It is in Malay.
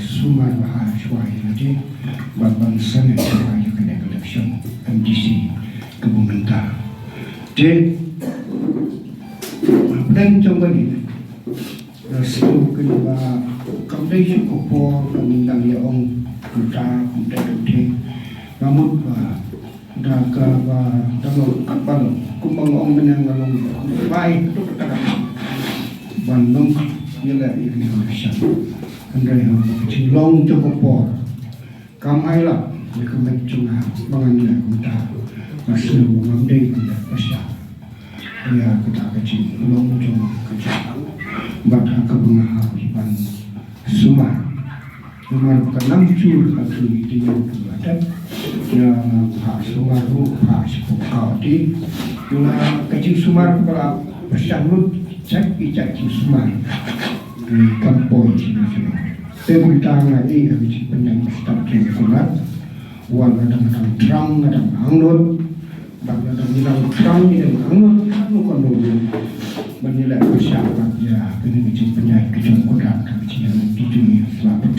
Sumar Mahasiswa Jadi Bangsa Negara Kena Election MDC Kebuminta Jadi dan coba ni Rasul kedua Kampai Kopo Pemintang Yaong Kuta Kuta Kuta Namun Daga Daga Kapal Kumpang Ong Menang Ngalong Baik Itu Kata Bandung Yala Indonesia Andai kecil long cukup por, kamai lah, mereka mencunga mengambil kita masih mengambil kita pasca, ya kita kecil long cukup kecil, baca kebengahan ban sumar bukan namcur atau dia ada, ya sumar ru sepukau di, ya kecil sumar kepala pasca ru cek kecil sumar. Kampung Tebul tangan ini habis penyang start kulat, wal kadang-kadang terang, kadang anglut, kadang-kadang hilang terang, hilang anglut, kan bukan dulu. Menilai masyarakat ya, ini macam penyakit kecil kulat, kecil yang di dunia selama